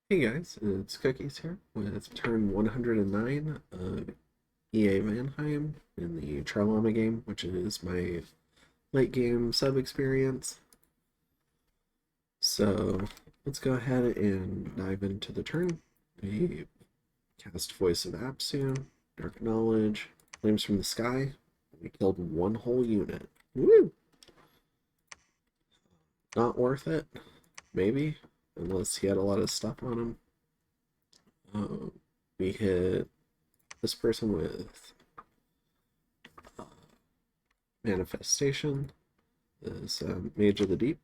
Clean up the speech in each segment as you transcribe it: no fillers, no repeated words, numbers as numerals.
Hey guys, it's Cookies here with turn 109 of EA Vanheim in the Charlama game, which is my late game sub experience. So let's go ahead and dive into the turn. We cast Voice of Apsu, Dark Knowledge, Flames from the Sky. We killed one whole unit. Woo! Not worth it, maybe, unless he had a lot of stuff on him. We hit this person with Manifestation, this Mage of the Deep.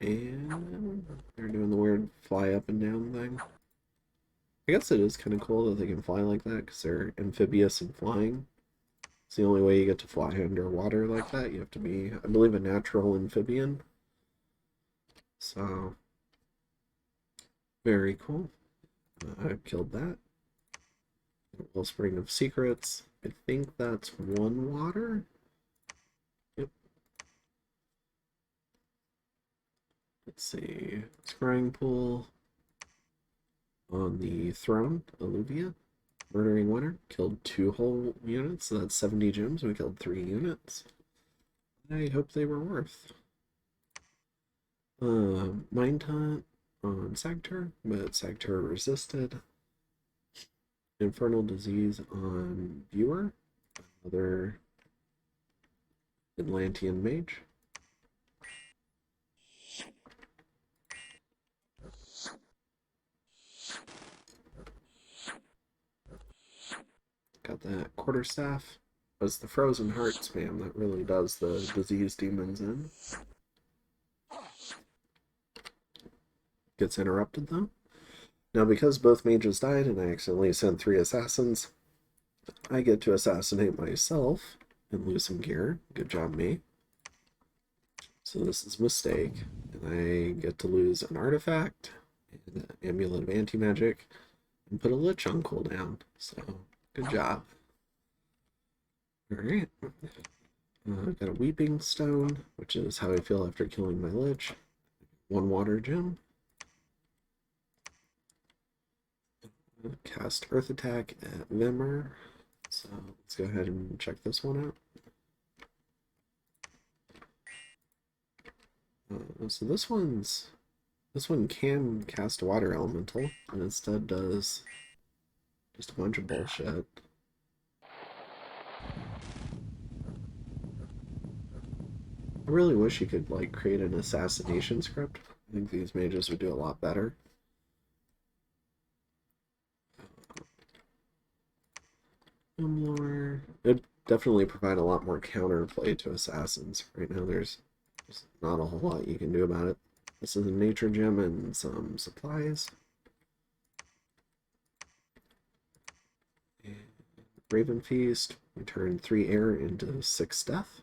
And they're doing the weird fly up and down thing. I guess it is kind of cool that they can fly like that because they're amphibious and flying. It's the only way you get to fly underwater like that. You have to be, I believe, a natural amphibian. So, very cool. I've killed that. Wellspring of Secrets. I think that's one water. Yep. Let's see. Scrying Pool. On the throne, Alluvia. Murdering Winter. Killed 2 whole units, so that's 70 gems. We killed 3 units. I hope they were worth. Mind Hunt on Sagter, but Sagter resisted. Infernal Disease on Viewer, another Atlantean Mage. Got that Quarterstaff. Was the Frozen Heart spam that really does the disease demons in. Gets interrupted though. Now, because both mages died and I accidentally sent 3 assassins, I get to assassinate myself and lose some gear. Good job, me. So this is a mistake. And I get to lose an artifact, an amulet of anti-magic, and put a lich on cooldown. So, good job. Alright. I've got a Weeping Stone, which is how I feel after killing my lich. 1 water gem. Cast Earth Attack at Vimmer. So let's go ahead and check this one out. So this one can cast a water elemental, and instead does just a bunch of bullshit. I really wish you could like create an assassination script. I think these mages would do a lot better. It'd definitely provide a lot more counterplay to assassins. Right now there's not a whole lot you can do about it. This is a nature gem and some supplies. And Raven Feast. We turn 3 air into 6 death.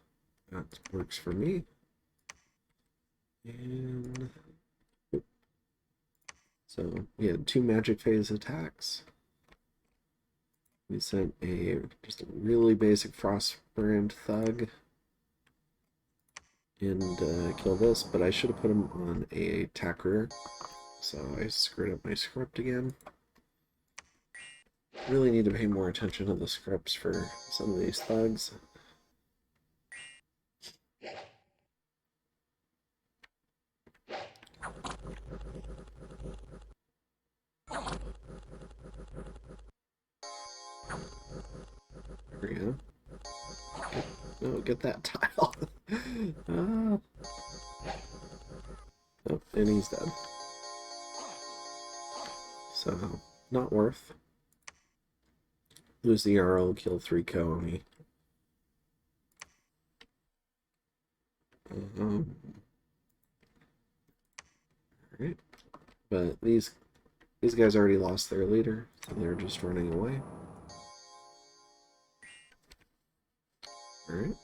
That works for me. And so we had 2 magic phase attacks. We sent just a really basic Frostbrand Thug and kill this, but I should have put him on a attack rear, so I screwed up my script again. Really need to pay more attention to the scripts for some of these thugs. There we go. No, get that tile. Oh, and he's dead. So, not worth. Lose the arrow, kill 3 Koami. Alright. But these guys already lost their leader, so they're just running away. Alright.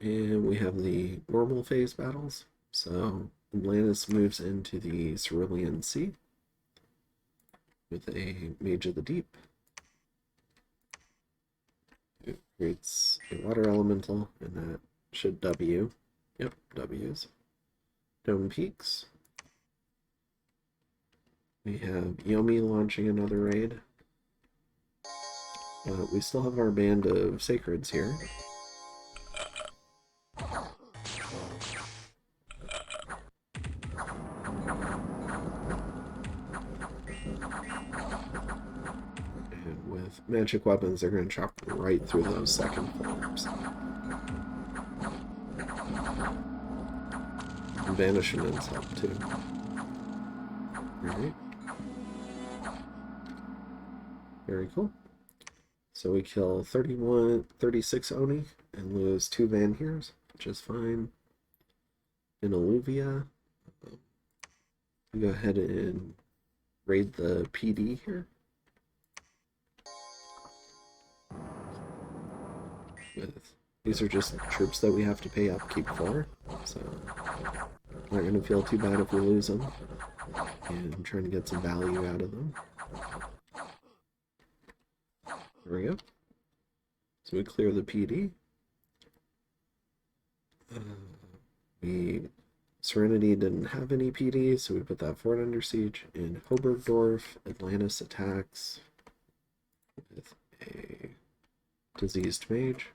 And we have the normal phase battles. So Atlantis moves into the Cerulean Sea with a Mage of the Deep. creates a water elemental, and that should W. Yep, W's. Dome Peaks. We have Yomi launching another raid. We still have our band of Sacreds here. And with magic weapons, they're going to chop right through those second forms. And banishments help too. Alright. Very cool. So we kill 36 Oni and lose 2 Vanheims, which is fine. In Alluvia, we go ahead and raid the PD here. These are just troops that we have to pay upkeep for, so not going to feel too bad if we lose them. And I'm trying to get some value out of them. There we go. So we clear the PD. Serenity didn't have any PD, so we put that fort under siege. In Hobergdorf, Atlantis attacks with a diseased mage.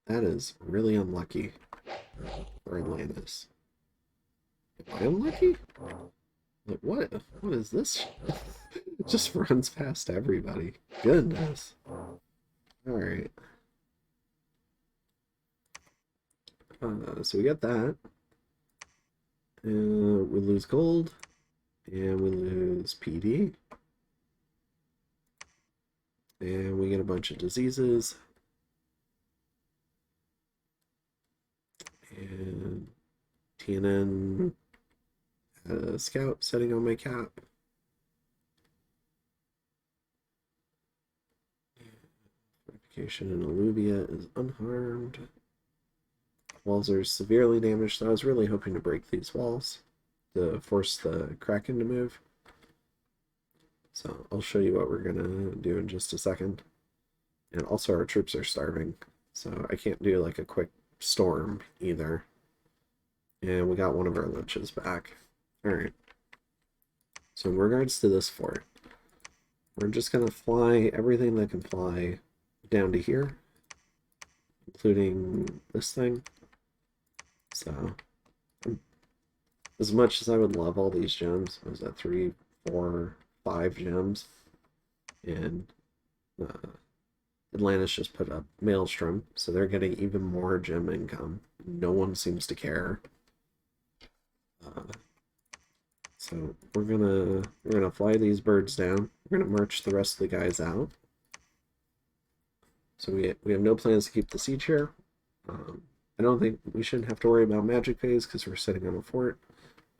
That is really unlucky for Atlantis. Am I unlucky? Like, what? What is this? It just runs past everybody. Goodness. Alright. So we got that. We lose gold. And we lose PD. And we get a bunch of diseases. And TNN had a scout setting on my cap. Fortification in Alluvia is unharmed. Walls are severely damaged, so I was really hoping to break these walls to force the Kraken to move. So I'll show you what we're gonna do in just a second. And also our troops are starving, so I can't do like a quick storm either. And we got one of our liches back. Alright. So in regards to this fort, we're just gonna fly everything that can fly down to here, including this thing. So as much as I would love all these gems, was that 3, 4, 5 gems? And Atlantis just put up Maelstrom, so they're getting even more gem income. No one seems to care. So we're gonna fly these birds down. We're gonna march the rest of the guys out. So we have no plans to keep the siege here. I don't think we shouldn't have to worry about magic phase because we're sitting on a fort.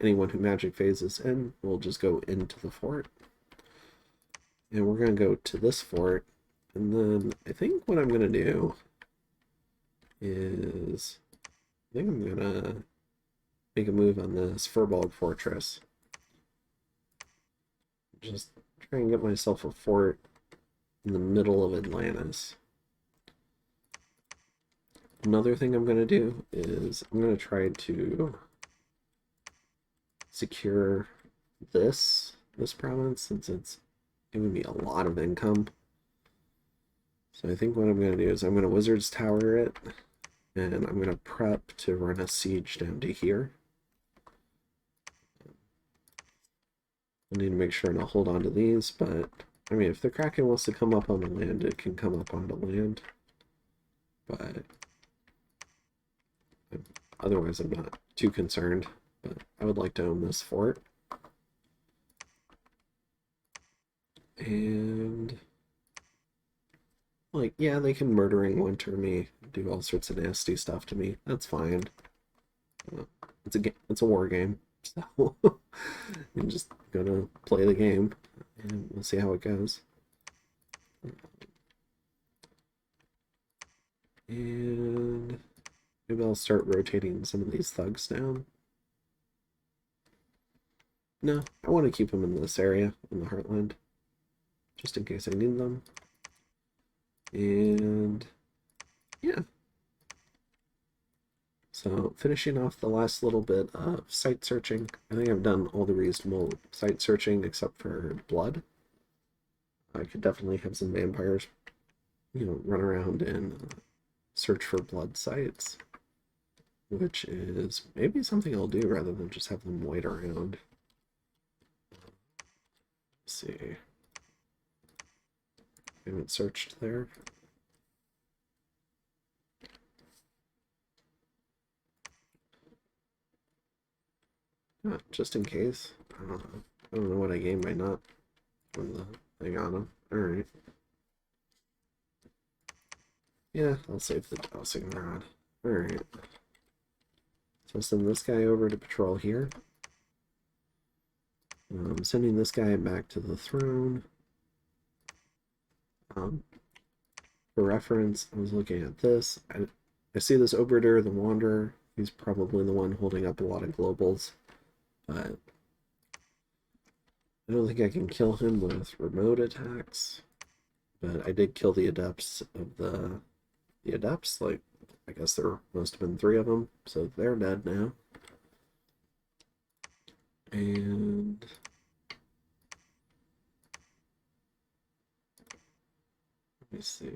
Anyone who magic phases in will just go into the fort. And we're gonna go to this fort. And then I think what I'm going to do is I think I'm going to make a move on this Furbolg Fortress. Just try and get myself a fort in the middle of Atlantis. Another thing I'm going to do is I'm going to try to secure this province since it's giving me a lot of income. So I think what I'm going to do is I'm going to Wizard's Tower it, and I'm going to prep to run a siege down to here. I need to make sure to hold on to these, but I mean, if the Kraken wants to come up on the land, it can come up on the land. But otherwise, I'm not too concerned. But I would like to own this fort. And like, yeah, they can murdering winter me, do all sorts of nasty stuff to me. That's fine. It's a war game, so I'm just gonna play the game, and we'll see how it goes. And maybe I'll start rotating some of these thugs down. No, I want to keep them in this area, in the Heartland, just in case I need them. And yeah. So finishing off the last little bit of site searching. I think I've done all the reasonable site searching except for blood. I could definitely have some vampires, run around and search for blood sites, which is maybe something I'll do rather than just have them wait around. Let's see. I haven't searched there. Just in case. I don't know. I don't know what I gained by not putting the thing on them. Alright. Yeah, I'll save the dowsing rod. Alright. So send this guy over to patrol here. Sending this guy back to the throne. For reference, I was looking at this. I see this Oberdur, the Wanderer. He's probably the one holding up a lot of globals. But I don't think I can kill him with remote attacks. But I did kill the adepts of the adepts. Like, I guess there must have been 3 of them. So they're dead now. And let me see.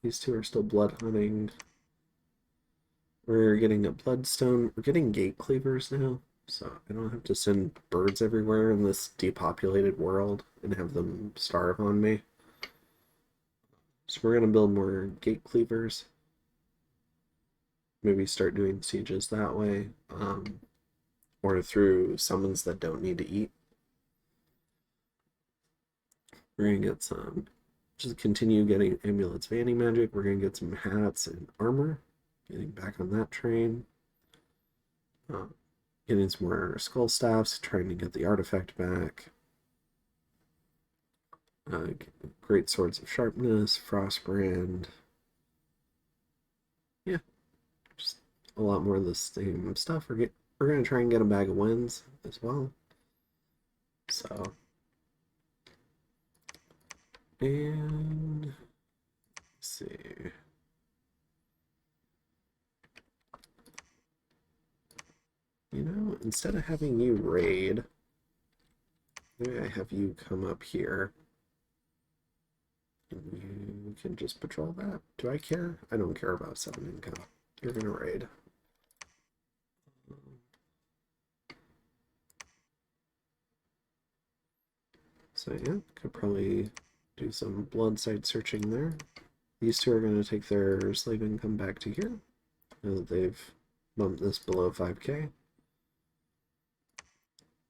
These 2 are still blood hunting. We're getting a bloodstone. We're getting gate cleavers now, so I don't have to send birds everywhere in this depopulated world and have them starve on me. So we're gonna build more gate cleavers. Maybe start doing sieges that way, or through summons that don't need to eat. We're gonna get some. Just continue getting amulets, Vanny magic. We're gonna get some hats and armor. Getting back on that train. Getting some more skull staffs, trying to get the artifact back. Great swords of sharpness, frostbrand. Yeah, just a lot more of the same stuff. We're gonna try and get a bag of wins as well. So, and let's see. Instead of having you raid, maybe I have you come up here. And you can just patrol that. Do I care? I don't care about 7 income. You're gonna raid. So yeah, could probably do some blood site searching there. These 2 are going to take their slave income back to here. Now that they've bumped this below 5k.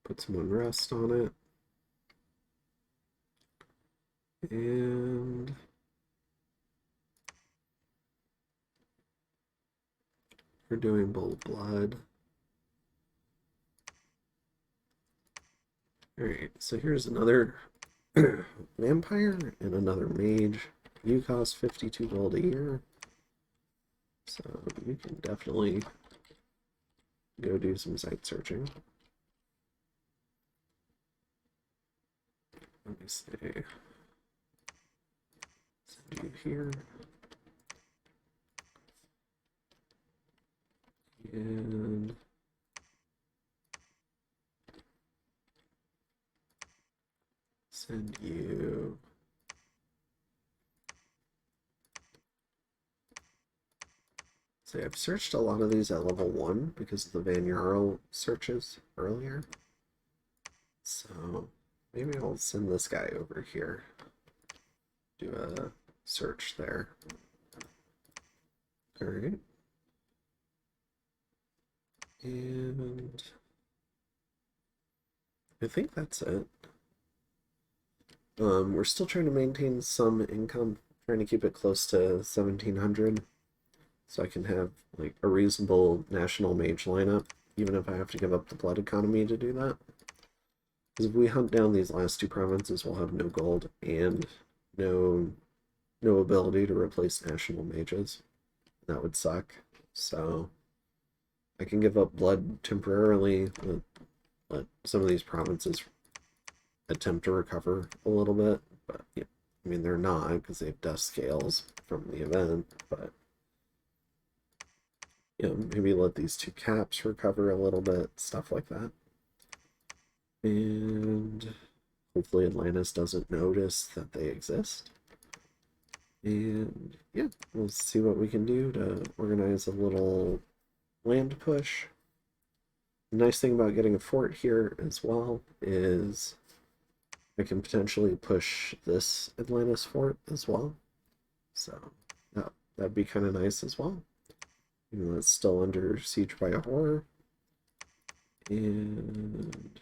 Put some unrest on it. And we're doing bold blood. Alright, so here's another vampire and another mage. You cost 52 gold a year. So you can definitely go do some site searching. Let me see. Send you here. And send you. So I've searched a lot of these at level 1 because of the Van Jarl searches earlier. So maybe I'll send this guy over here. Do a search there. Alright. And I think that's it. We're still trying to maintain some income, trying to keep it close to 1700. So I can have like a reasonable national mage lineup, even if I have to give up the blood economy to do that. Because if we hunt down these last 2 provinces, we'll have no gold and no ability to replace national mages. That would suck. So I can give up blood temporarily, let some of these provinces attempt to recover a little bit, but yeah, I mean, they're not because they have death scales from the event, but you know, maybe let these two caps recover a little bit, stuff like that. And hopefully Atlantis doesn't notice that they exist. And yeah, we'll see what we can do to organize a little land push. The nice thing about getting a fort here as well is I can potentially push this Atlantis fort as well. So that'd be kind of nice as well. Even though it's still under siege by a horror. And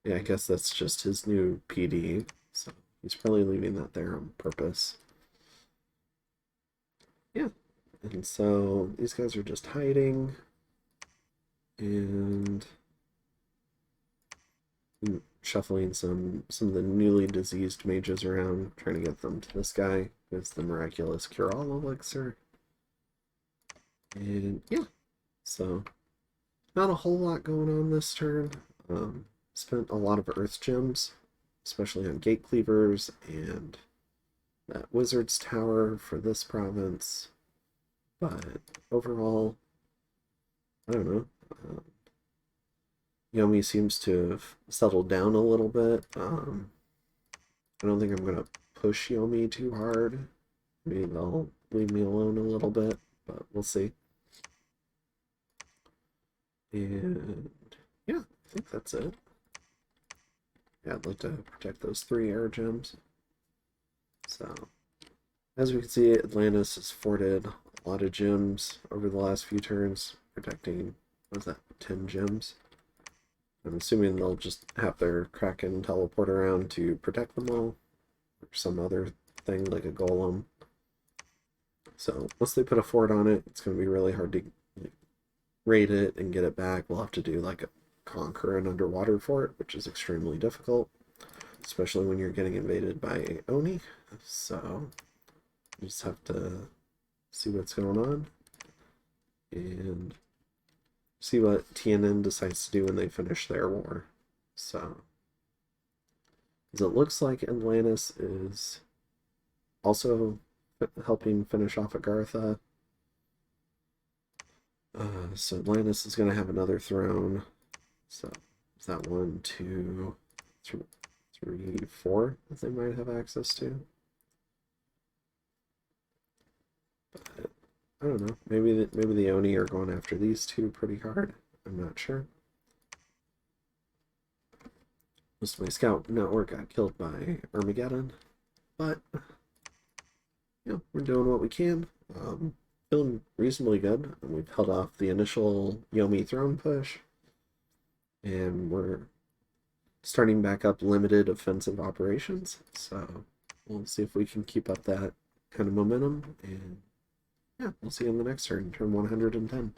yeah, I guess that's just his new PD. So he's probably leaving that there on purpose. Yeah. And so these guys are just hiding. And shuffling some of the newly diseased mages around, trying to get them to this guy. It's the miraculous cure-all elixir. And yeah, so not a whole lot going on this turn. Spent a lot of earth gems, especially on gate cleavers and that wizard's tower for this province. But overall, I don't know. Yomi seems to have settled down a little bit. I don't think I'm going to push Yomi too hard. Maybe they'll leave me alone a little bit, but we'll see. And yeah, I think that's it. Yeah, I'd like to protect those 3 air gems. So, as we can see, Atlantis has forted a lot of gems over the last few turns, protecting, what was that, 10 gems? I'm assuming they'll just have their Kraken teleport around to protect them all, or some other thing like a golem. So once they put a fort on it, it's going to be really hard to raid it and get it back. We'll have to do like a conquer an underwater fort, which is extremely difficult, especially when you're getting invaded by Oni. So you just have to see what's going on and see what TNN decides to do when they finish their war. So, as it looks like Atlantis is also helping finish off Agartha. So Atlantis is going to have another throne. So, is that 1, 2, 3, 4 that they might have access to? But I don't know. Maybe the Oni are going after these two pretty hard. I'm not sure. Most of my scout network got killed by Armageddon, but you know, we're doing what we can. Feeling reasonably good. We've held off the initial Yomi throne push, and we're starting back up limited offensive operations. So we'll see if we can keep up that kind of momentum, and yeah, we'll see you in the next turn 110.